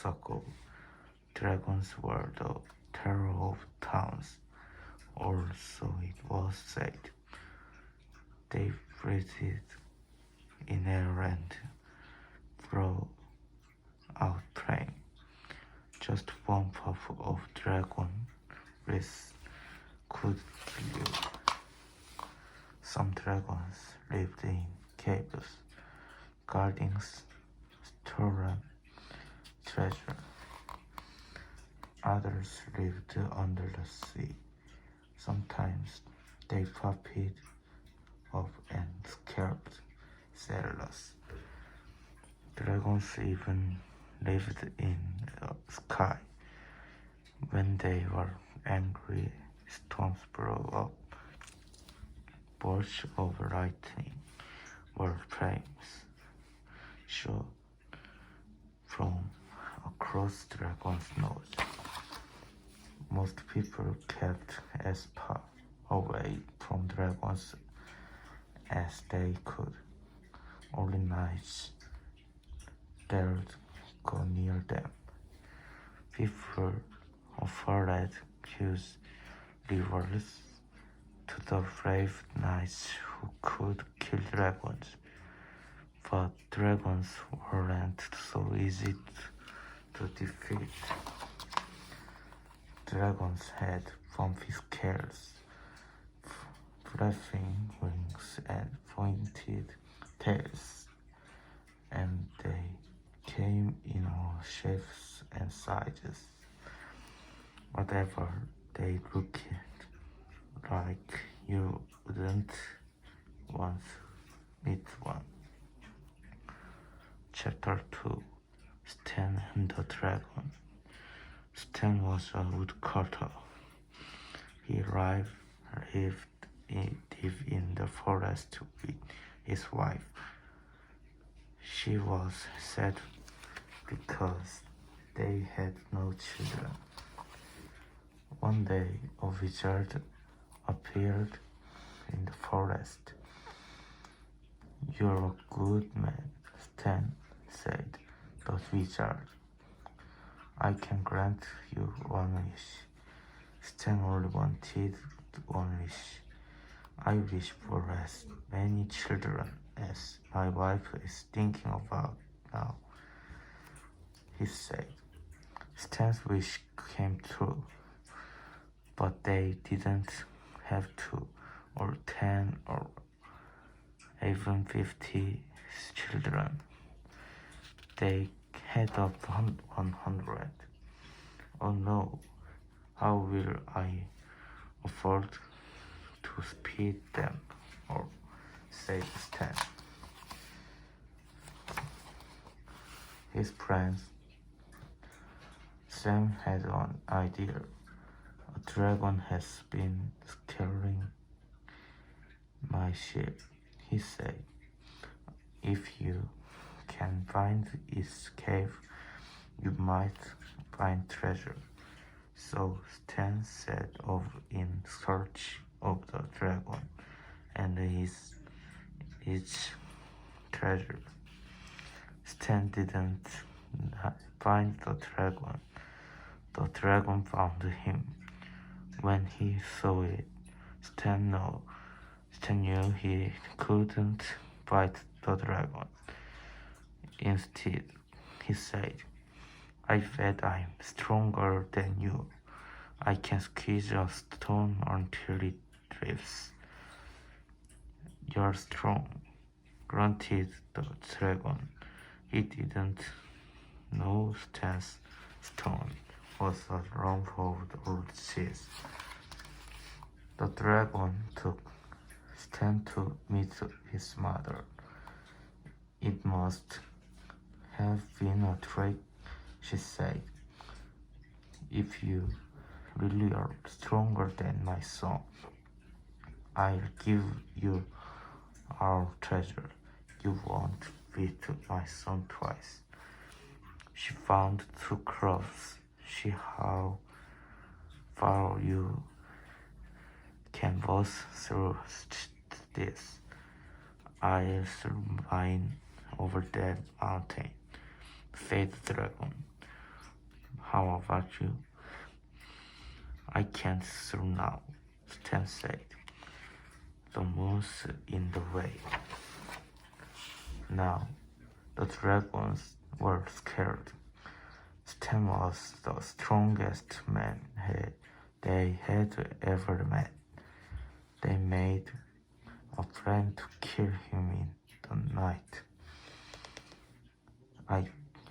ago, dragons were the terror of towns, or so it was said. They breathed in air and threw out flame. Just one puff of dragon breath could kill you. Some dragons lived in caves, guarding stolen treasure. Others lived under the sea. Sometimes they puffed up and scared sailors. Dragons even lived in the sky. When they were angry, storms blew up. Bolts of lightning or flames shot from across dragon's nose. Most people kept as far away from dragons as they could. Only knights dared go near them. People offered huge rewards to the brave knights who could kill dragons, but dragons weren't so easy to defeat. Dragons had bumpy scales, flapping wings, and pointed tails, and they came in all shapes and sizes. Whatever they looked like, you wouldn't want to meet one. Chapter 2: Stan and the Dragon. Stan was a woodcutter. He lived in the forest with his wife. She was sad because they had no children. One day, a wizard appeared in the forest. "You're a good man," Stan said the wizard. "I can grant you one wish." Stan only wanted one wish. "I wish for as many children as my wife is thinking about now," he said. Stan's wish came true, but they didn't have 2 or 10 or even 50 children. They had 100. "Oh no, how will I afford to feed them?" said Stan. His friends Sam had an idea. "A dragon has been scaring my ship," he said. "If you can find its cave, you might find treasure." So Stan set off in search of the dragon and its treasure. Stan didn't find the dragon. The dragon found him. When he saw it, Stan knew he couldn't fight the dragon. Instead, he said, "I bet I'm stronger than you. I can squeeze a stone until it drifts." "You're strong," grunted the dragon. He didn't know Stan's stone was a lump of old cheese. The dragon took Stan to meet his mother. "It must have been a trick," she said. "If you really are stronger than my son, I'll give you our treasure. You won't beat my son twice." She found 2 crows. "How far you can both through this? I'll throw mine over that mountain," said the dragon. How about you? I can't sleep now, Stan said. The moon's in the way. Now, the dragons were scared. Stan was the strongest man they had ever met. They made a plan to kill him in the night.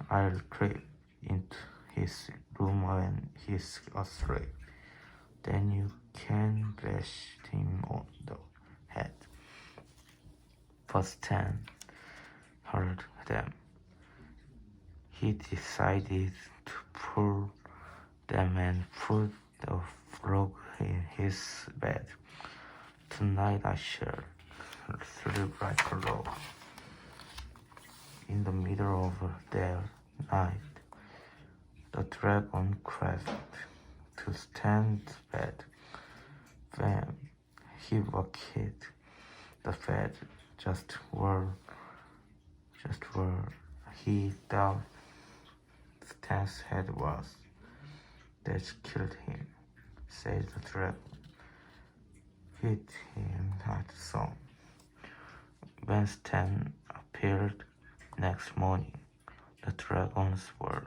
I'll creep into his room when he's asleep. Then you can bash him on the head. But Stan heard them. He decided to pull them and put the frog in his bed. Tonight I shall sleep like a log. In the middle of their night, the dragon crashed to Stan's bed. When he bucketed the bed just where he thought Stan's head was. That killed him, said the dragon. Hit him at the sun. When Stan appeared next morning, the dragons were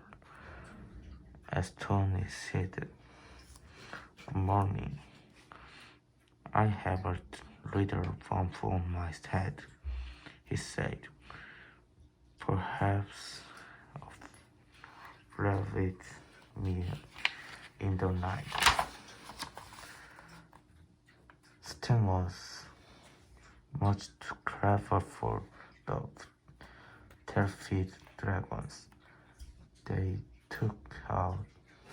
astonished. Good morning. I have a little bump on my head, he said. Perhaps a velvet me in the night. Stan was much too clever for the terrified dragons. They took out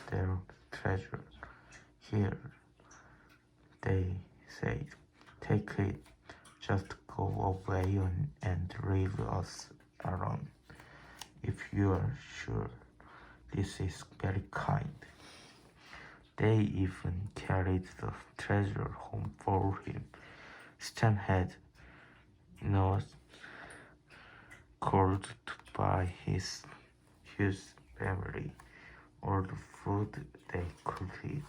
their treasure. Here, they said, take it, just go away and leave us alone. If you are sure, this is very kind. They even carried the treasure home for him. Stan had no gold to buy his huge family all the food they could eat.